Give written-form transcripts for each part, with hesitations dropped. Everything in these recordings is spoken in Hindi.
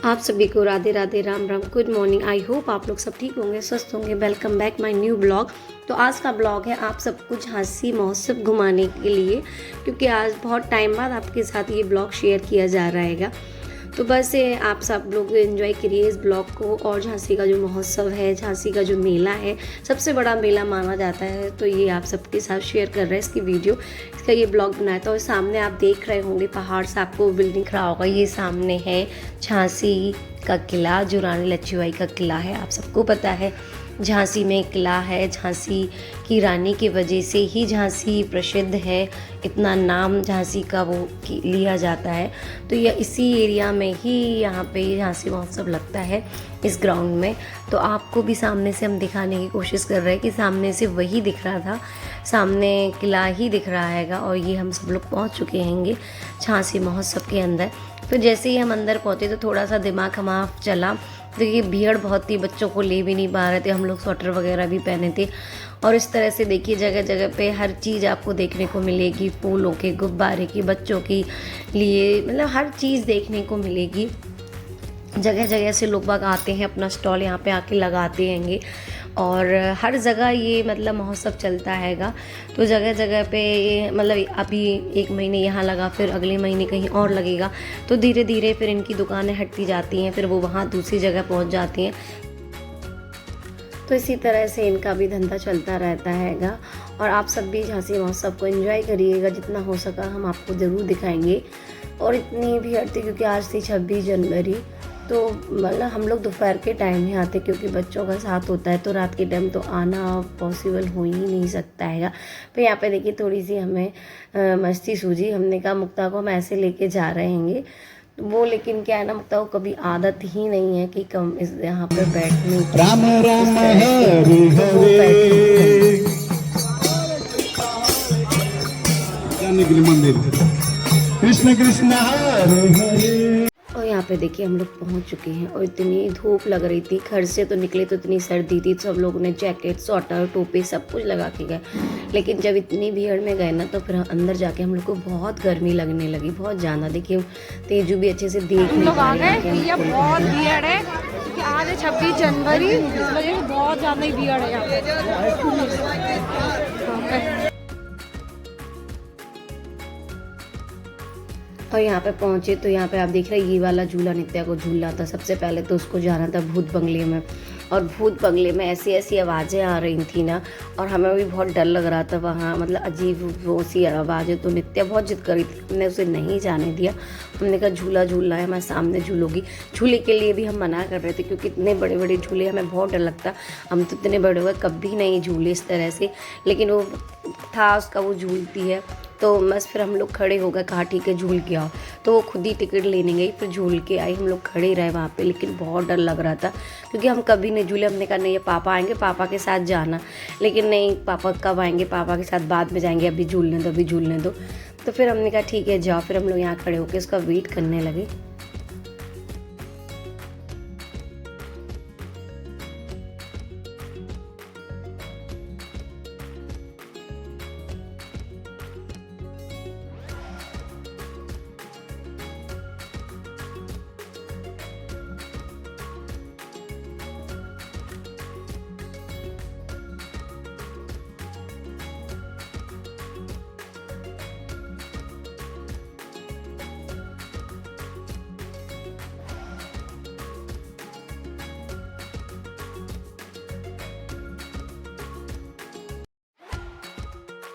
आप सभी को Radhe Radhe, Ram Ram, good morning. I hope आप लोग सब ठीक होंगे, स्वस्थ होंगे। Welcome back my new blog. तो आज का ब्लॉग है आप सबको झांसी महोत्सव घुमाने के लिए, क्योंकि आज बहुत टाइम बाद आपके साथ ये ब्लॉग शेयर किया जा रहेगा। तो बस आप सब लोग एंजॉय करिए इस ब्लॉग को। और झांसी का जो महोत्सव है, झांसी का जो मेला है, सबसे बड़ा मेला माना जाता है, तो ये आप सबके साथ शेयर कर रहे हैं इसकी वीडियो, इसका ये ब्लॉग बनाया था। और सामने आप देख रहे होंगे पहाड़ से आपको बिल्डिंग दिख रहा होगा, ये सामने है झांसी का किला, जो रानी लक्ष्मीबाई का किला है। आप सबको पता है झांसी में किला है, झांसी की रानी की वजह से ही झांसी प्रसिद्ध है, इतना नाम झांसी का वो लिया जाता है। तो यह इसी एरिया में ही यहाँ पे झांसी महोत्सव लगता है, इस ग्राउंड में। तो आपको भी सामने से हम दिखाने की कोशिश कर रहे हैं कि सामने से वही दिख रहा था, सामने किला ही दिख रहा हैगा। और ये हम सब लोग पहुँच चुके हैंगे झांसी महोत्सव के अंदर। तो जैसे ही हम अंदर पहुँचे तो थोड़ा सा दिमाग हमारा चला, तो ये भीड़ बहुत थी, बच्चों को ले भी नहीं पा रहे थे, हम लोग स्वेटर वगैरह भी पहने थे। और इस तरह से देखिए जगह जगह पे हर चीज़ आपको देखने को मिलेगी, फूलों के, गुब्बारे की, बच्चों के लिए, मतलब हर चीज़ देखने को मिलेगी। जगह जगह से लोग बाग आते हैं, अपना स्टॉल यहाँ पे आके लगाते हैंगे। और हर जगह ये मतलब महोत्सव चलता हैगा। तो जगह जगह पे मतलब अभी एक महीने यहाँ लगा, फिर अगले महीने कहीं और लगेगा। तो धीरे धीरे फिर इनकी दुकानें हटती जाती हैं, फिर वो वहाँ दूसरी जगह पहुँच जाती हैं। तो इसी तरह से इनका भी धंधा चलता रहता हैगा। और आप सब भी झांसी महोत्सव को एंजॉय करिएगा, जितना हो सका हम आपको ज़रूर दिखाएंगे। और इतनी भीड़ थी क्योंकि आज थी 26 जनवरी, तो मतलब हम लोग दोपहर के टाइम ही आते, क्योंकि बच्चों का साथ होता है, तो रात के टाइम तो आना पॉसिबल हो ही नहीं सकता हैगा। तो यहाँ पे देखिए थोड़ी सी हमें मस्ती सूझी, हमने कहा मुक्ता को हम ऐसे लेके जा रहे हैंगे। तो वो लेकिन क्या है ना, मुक्ता को कभी आदत ही नहीं है कि कम इस यहाँ पर बैठने की। राम राम हरे हरे जाने के लिए मंदिर, कृष्ण कृष्ण हरे हरे। और यहाँ पे देखिए हम लोग पहुँच चुके हैं, और इतनी धूप लग रही थी, घर से तो निकले तो इतनी सर्दी थी, सब लोगों ने जैकेट, स्वेटर, टोपी सब कुछ लगा के गए। लेकिन जब इतनी भीड़ में गए ना, तो फिर अंदर जाके हम लोग को बहुत गर्मी लगने लगी, बहुत ज़्यादा। देखिए तेजू भी अच्छे से देख नहीं पा रहे हैं। ये बहुत भीड़ है कि आज है 26 जनवरी, इस वजह से बहुत ज़्यादा ही भीड़ है यहाँ पे। और यहाँ पे पहुँचे तो यहाँ पे आप देख रहे हैं ये वाला झूला नित्या को झूलना था। सबसे पहले तो उसको जाना था भूत बंगले में, और भूत बंगले में ऐसी ऐसी आवाज़ें आ रही थी ना, और हमें भी बहुत डर लग रहा था वहाँ, मतलब अजीब वो सी आवाज़ें। तो नित्या बहुत जिद करी थी, हमने उसे नहीं जाने दिया। हमने कहा झूला झूलना है, मैं सामने झूलूंगी। झूले के लिए भी हम मना कर रहे थे, क्योंकि इतने बड़े बड़े झूले हमें बहुत डर लगता, हम तो इतने बड़े हुए कभी नहीं झूले इस तरह से। लेकिन वो था उसका, वो झूलती है, तो बस फिर हम लोग खड़े हो गए, कहा ठीक है झूल के आओ। तो वो खुद ही टिकट लेने गई, फिर झूल के आई। हम लोग खड़े रहे वहाँ पे, लेकिन बहुत डर लग रहा था, क्योंकि हम कभी नहीं झूले। हमने कहा नहीं ये पापा आएंगे, पापा के साथ जाना। लेकिन नहीं, पापा कब आएंगे, पापा के साथ बाद में जाएंगे, अभी झूलने दो, अभी झूलने दो। तो फिर हमने कहा ठीक है जाओ। फिर हम लोग यहाँ खड़े होकर उसका वेट करने लगे।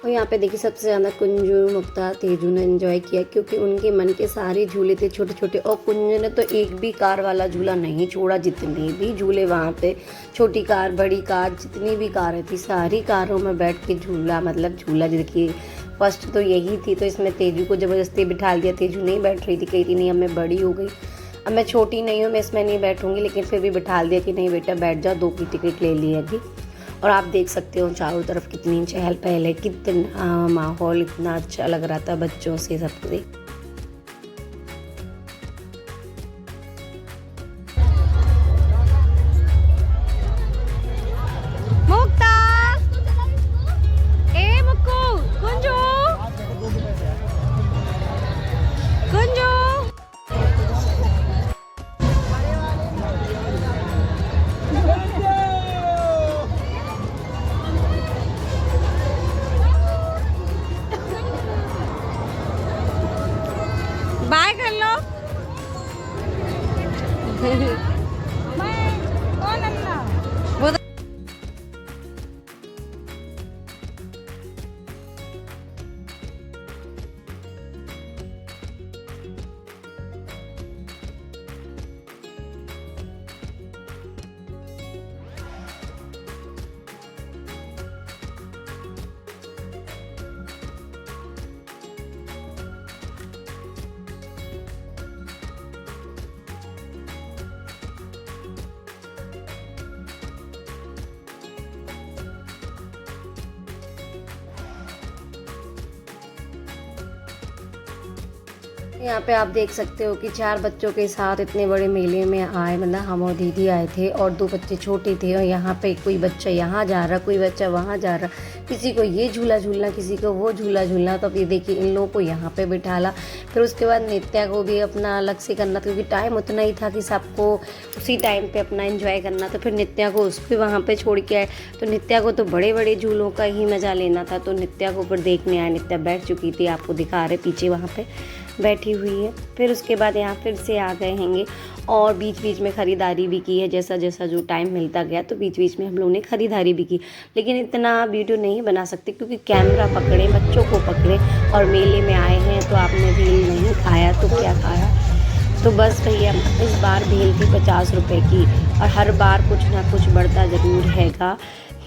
और यहाँ पे देखिए सबसे ज़्यादा कुंजू, मुक्ता, तेजू ने एंजॉय किया, क्योंकि उनके मन के सारे झूले थे छोटे छोटे। और कुंजू ने तो एक भी कार वाला झूला नहीं छोड़ा, जितने भी झूले वहाँ पे, छोटी कार, बड़ी कार, जितनी भी कारें थी, सारी कारों में बैठ के झूला, मतलब झूला। देखिए फर्स्ट तो यही थी, तो इसमें तेजू को ज़बरदस्ती बिठा दिया। तेजू नहीं बैठ रही थी, कही थी नहीं अब मैं बड़ी हो गई, अब मैं छोटी नहीं हूँ, मैं इसमें नहीं बैठूँगी। लेकिन फिर भी बिठा दिया कि नहीं बेटा बैठ जाओ, 2 की टिकट ले ली अभी। और आप देख सकते हो चारों तरफ कितनी चहल पहल है, कितना माहौल इतना अच्छा लग रहा था बच्चों से सबको देख। मुक्ता, ए मुक्कू, कुंजू, कुंजू। वो यहाँ पे आप देख सकते हो कि 4 बच्चों के साथ इतने बड़े मेले में आए, मतलब हम और दीदी आए थे और 2 बच्चे छोटे थे। और यहाँ पे कोई बच्चा यहाँ जा रहा, कोई बच्चा वहाँ जा रहा, किसी को ये झूला झूलना, किसी को वो झूला झूलना। तो अब ये देखिए इन लोगों को यहाँ पे बिठाला। फिर उसके बाद नित्या को भी अपना अलग से करना था, क्योंकि टाइम उतना ही था कि सबको उसी टाइम पे अपना एंजॉय करना। तो फिर नित्या को उस पर वहाँ पे छोड़ के आए। तो नित्या को तो बड़े बड़े झूलों का ही मज़ा लेना था, तो नित्या को फिर देखने आए। नित्या बैठ चुकी थी, आपको दिखा रहे पीछे वहाँ पे बैठी हुई है। फिर उसके बाद यहाँ फिर से आ गए हैंगे और बीच बीच में ख़रीदारी भी की है। जैसा जैसा जो टाइम मिलता गया तो बीच बीच में हम लोगों ने ख़रीदारी भी की, लेकिन इतना वीडियो नहीं बना सकते क्योंकि कैमरा पकड़े, बच्चों को पकड़े और मेले में आए हैं। तो आपने भेल नहीं खाया तो क्या खाया। तो बस भैया इस बार भेल थी 50 रुपये की, और हर बार कुछ ना कुछ बढ़ता ज़रूर हैगा,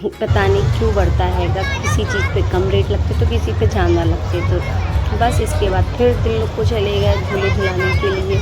पता नहीं क्यों बढ़ता हैगा। किसी चीज़ पे कम रेट लगते तो किसी पे ज़्यादा लगते। तो बस इसके बाद फिर दिल लोग को चले गए झूले झुलाने के लिए।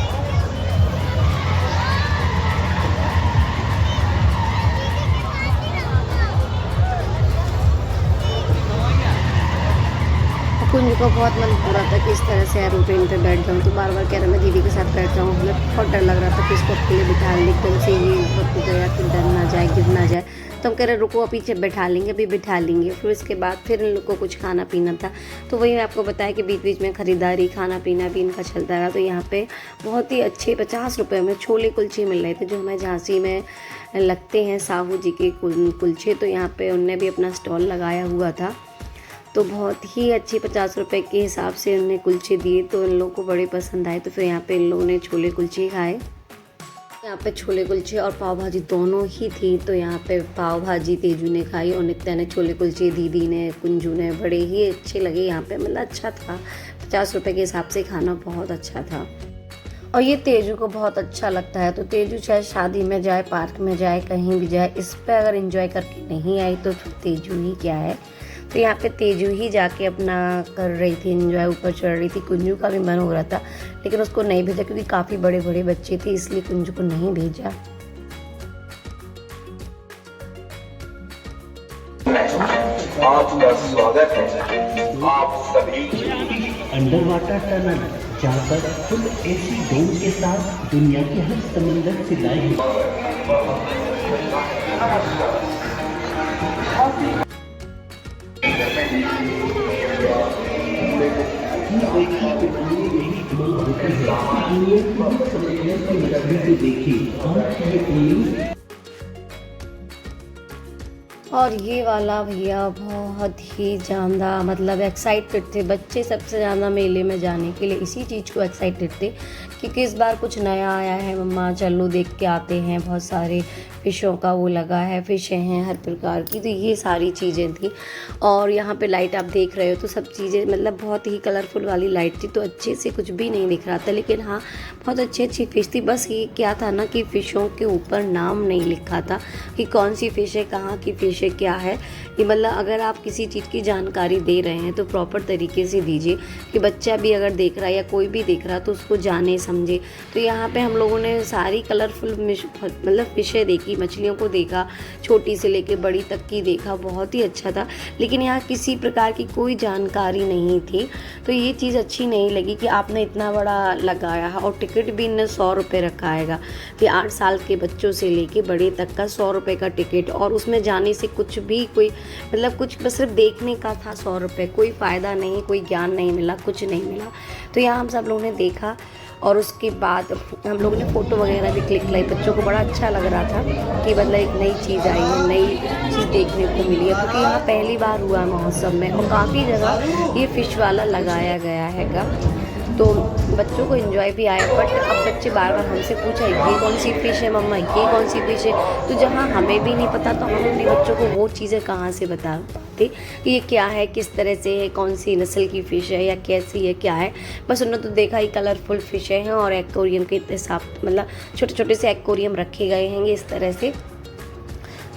कुंज को बहुत मन हो रहा था कि इस तरह से एरोप्लेन पे बैठ जाऊँ, तो बार बार कह रहा मैं दीदी के साथ बैठ जाऊँ। हमें बहुत डर लग रहा था कि इसको अकेले बिठा लें, एकदम से ये वक्त गया कि डर ना जाए, गिर ना जाए। तो हम कह रहे रुको पीछे बैठा लेंगे, अभी बिठा लेंगे। फिर इसके बाद फिर इन लोग को कुछ खाना पीना था, तो वही मैं आपको बताया कि बीच बीच में ख़रीदारी, खाना पीना भी इनका चलता रहा। तो यहाँ पे बहुत ही अच्छे 50 रुपये में छोले कुलचे मिल रहे थे, जो हमें झांसी में लगते हैं साहू जी के कुलचे। तो यहाँ पे उनने भी अपना स्टॉल लगाया हुआ था, तो बहुत ही अच्छे 50 रुपये के हिसाब से उन्होंने कुलचे दिए, तो इन लोगों को बड़े पसंद आए। तो फिर यहाँ पे इन लोगों ने छोले कुलचे खाए। यहाँ पे छोले कुलचे और पाव भाजी दोनों ही थी। तो यहाँ पे पाव भाजी तेजू ने खाई और नित्या ने छोले कुलचे, दीदी ने, कुंजू ने। बड़े ही अच्छे लगे यहाँ पे, मतलब अच्छा था। 50 रुपये के हिसाब से खाना बहुत अच्छा था। और ये तेजू को बहुत अच्छा लगता है, तो तेजू चाहे शादी में जाए, पार्क में जाए, कहीं भी जाए, इस पर अगर एंजॉय करके नहीं आई तो तेजू ही क्या है। तो यहाँ पे तेजू ही जाके अपना कर रही थी एंजॉय, ऊपर चढ़ रही थी। कुंजू का भी मन हो रहा था, लेकिन उसको नहीं भेजा क्योंकि काफ़ी बड़े बड़े बच्चे थे, इसलिए कुंजू को नहीं भेजा। आपका स्वागत है। आप सभी अंडर वाटर टनल, जहाँ पर फुल एसी डोम के साथ दुनिया के हर समंदर से लाए और ये वाला भैया बहुत ही ज़्यादा मतलब एक्साइटेड थे। बच्चे सबसे ज़्यादा मेले में जाने के लिए इसी चीज़ को एक्साइटेड थे, क्योंकि इस बार कुछ नया आया है, मम्मा चलो देख के आते हैं। बहुत सारे फ़िशों का वो लगा है, फ़िशें हैं हर प्रकार की, तो ये सारी चीज़ें थी। और यहाँ पे लाइट आप देख रहे हो तो सब चीज़ें मतलब बहुत ही कलरफुल वाली लाइट थी, तो अच्छे से कुछ भी नहीं दिख रहा था। लेकिन हाँ बहुत अच्छी अच्छी फ़िश थी। बस ये क्या था ना कि फ़िशों के ऊपर नाम नहीं लिखा था कि कौन सी फ़िश है, कहाँ की फ़िश है, क्या है ये। मतलब अगर आप किसी चीज़ की जानकारी दे रहे हैं तो प्रॉपर तरीके से दीजिए, कि बच्चा भी अगर देख रहा है या कोई भी देख रहा तो उसको जाने समझे। तो यहाँ पे हम लोगों ने सारी कलरफुल मतलब फ़िशें देखी, मछलियों को देखा, छोटी से लेके बड़ी तक की देखा, बहुत ही अच्छा था। लेकिन यहाँ किसी प्रकार की कोई जानकारी नहीं थी, तो ये चीज़ अच्छी नहीं लगी कि आपने इतना बड़ा लगाया है। और टिकट भी इन्हें 100 रुपये रखा हैगा, कि 8 साल के बच्चों से लेके बड़े तक का 100 रुपये का टिकट। और उसमें जाने से कुछ भी कोई मतलब कुछ बस सिर्फ देखने का था 100 रुपये, कोई फ़ायदा नहीं, कोई ज्ञान नहीं मिला, कुछ नहीं मिला। तो यहाँ हम सब लोगों ने देखा और उसके बाद हम लोगों ने फ़ोटो वगैरह भी क्लिक लाई। बच्चों को बड़ा अच्छा लग रहा था कि मतलब एक नई चीज़ आई है, नई चीज़ देखने को मिली है, क्योंकि यहाँ पहली बार हुआ महोत्सव में और काफ़ी जगह ये फ़िश वाला लगाया गया हैगा। तो बच्चों को एंजॉय भी आया। बट अब बच्चे बार बार हमसे पूछा ये कौन सी फ़िश है मम्मा, ये कौन सी फ़िश है। तो जहाँ हमें भी नहीं पता तो हम अपने बच्चों को वो चीज़ें कहाँ से बता पाते कि ये क्या है, किस तरह से है, कौन सी नस्ल की फ़िश है या कैसी है, क्या है। बस उन्होंने तो देखा ही कलरफुल फ़िशें हैं और एक्वेरियम के हिसाब मतलब छोटे छोटे से एक्वेरियम रखे गए हैं इस तरह से,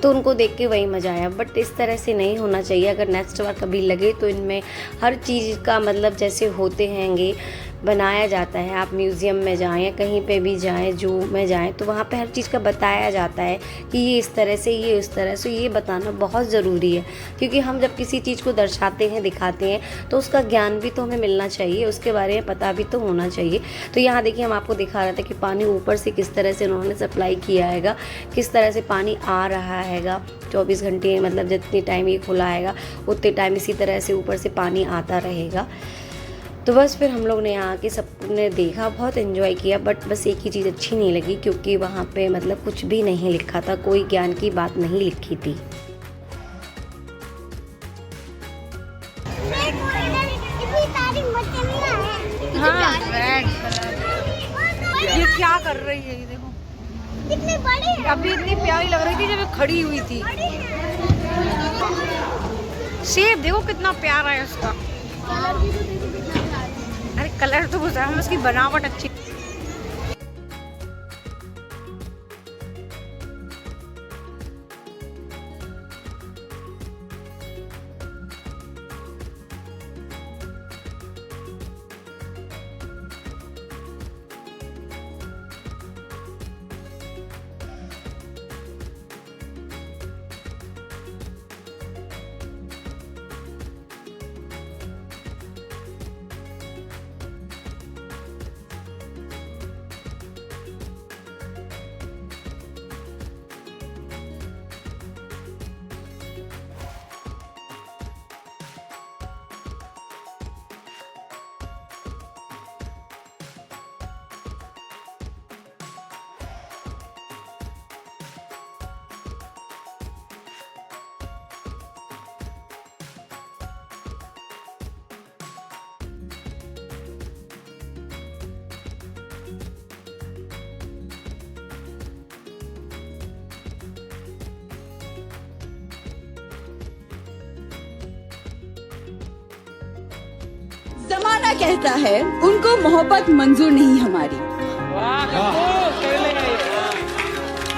तो उनको देख के वही मज़ा आया। बट इस तरह से नहीं होना चाहिए। अगर नेक्स्ट बार कभी लगे तो इनमें हर चीज़ का मतलब जैसे होते हैंगे बनाया जाता है। आप म्यूज़ियम में जाएं या कहीं पे भी जाएं, जू में जाएं, तो वहाँ पे हर चीज़ का बताया जाता है कि ये इस तरह से, ये इस तरह से। ये बताना बहुत ज़रूरी है क्योंकि हम जब किसी चीज़ को दर्शाते हैं, दिखाते हैं, तो उसका ज्ञान भी तो हमें मिलना चाहिए, उसके बारे में पता भी तो होना चाहिए। तो यहाँ देखिए हम आपको दिखा रहे थे कि पानी ऊपर से किस तरह से उन्होंने सप्लाई किया हैगा, किस तरह से पानी आ रहा हैगा 24 घंटे, मतलब जितनी टाइम ये खुला हैगा उतने टाइम इसी तरह से ऊपर से पानी आता रहेगा। तो बस फिर हम लोग ने यहाँ के सबने देखा, बहुत एंजॉय किया। बट बस एक ही चीज़ अच्छी नहीं लगी क्योंकि वहाँ पे मतलब कुछ भी नहीं लिखा था, कोई ज्ञान की बात नहीं लिखी थी। हाँ, ये क्या कर रही है, ये देखो कितनी बड़ी है। अभी इतनी प्यारी लग रही थी जब ये खड़ी हुई थी। शेप देखो कितना प्यारा है उसका। अरे कलर तो गुजरा, हम उसकी बनावट अच्छी। जमाना कहता है उनको मोहब्बत मंजूर नहीं हमारी।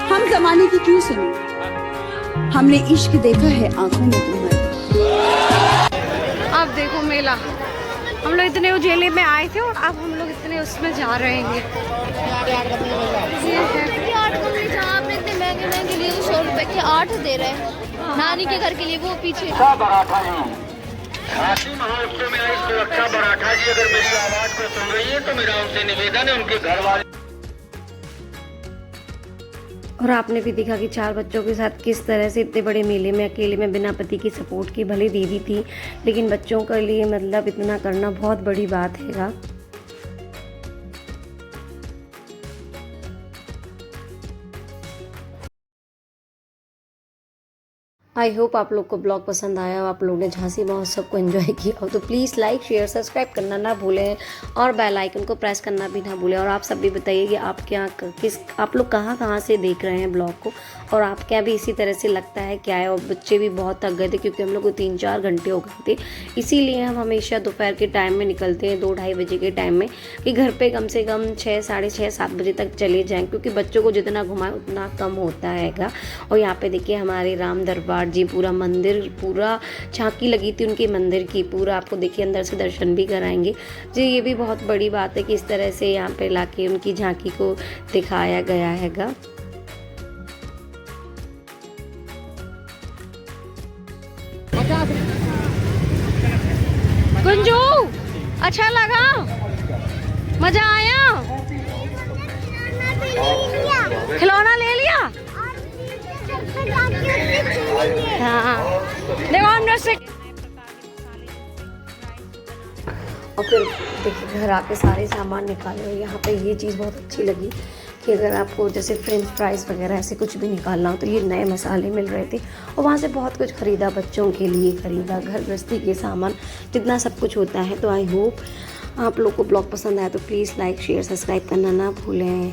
हम जमाने की क्यों सुने, हमने इश्क देखा है आंखों में तुम्हारी। अब देखो मेला, हम लोग इतने उजेले में आए थे और अब हम लोग इतने उसमें जा रहे हैं। आपने इतने महंगे महंगे लिए 100 रुपए के 8 दे रहे हैं नानी के घर के लिए, वो पीछे। झांसी महोत्सव में आई सुरक्षा बराठा जी अगर मेरी आवाज को सुन रही है तो मेरा उनसे निवेदन है उनके घर वाले। और आपने भी देखा कि 4 बच्चों के साथ किस तरह से इतने बड़े मेले में अकेले में बिना पति की सपोर्ट के, भले दीदी थी लेकिन बच्चों के लिए मतलब इतना करना बहुत बड़ी बात हैगा। आई होप आप लोग को ब्लॉग पसंद आया, आप लोग ने झांसी महोत्सव को एंजॉय किया हो तो प्लीज़ लाइक शेयर सब्सक्राइब करना ना भूलें और बेल आइकन को प्रेस करना भी ना भूलें। और आप सब भी बताइए कि आप आप लोग कहाँ से देख रहे हैं ब्लॉग को, और आप क्या भी इसी तरह से लगता है क्या है। और बच्चे भी बहुत थक गए थे क्योंकि हम लोग को 3-4 घंटे हो गए थे, इसीलिए हम हमेशा दोपहर के टाइम में निकलते हैं 2-2:30 बजे के टाइम में, कि घर पे कम से कम 6, 6:30, 7 बजे तक चले जाएँ क्योंकि बच्चों को जितना घुमाएं उतना कम होता हैगा। और यहाँ पे देखिए हमारे राम दरबार जी, पूरा मंदिर, पूरा झांकी लगी थी उनके मंदिर की, पूरा आपको देखिए अंदर से दर्शन भी कराएंगे जी। ये भी बहुत बड़ी बात है कि इस तरह से यहाँ पे लाके उनकी झांकी को दिखाया गया हैगा। गुंजू अच्छा लगा, मजा आया, खिलौना ले लिया। हाँ देखो अंदर से। और फिर देखिए घर आके सारे सामान निकाले। और यहाँ पे ये चीज़ बहुत अच्छी लगी कि अगर आपको जैसे फ्रेंच फ्राइज़ वगैरह ऐसे कुछ भी निकालना हो तो ये नए मसाले मिल रहे थे। और वहाँ से बहुत कुछ ख़रीदा, बच्चों के लिए ख़रीदा, घर गृहस्थी के सामान, जितना सब कुछ होता है। तो आई होप आप लोग को ब्लॉग पसंद आया तो प्लीज़ लाइक शेयर सब्सक्राइब करना ना भूलें।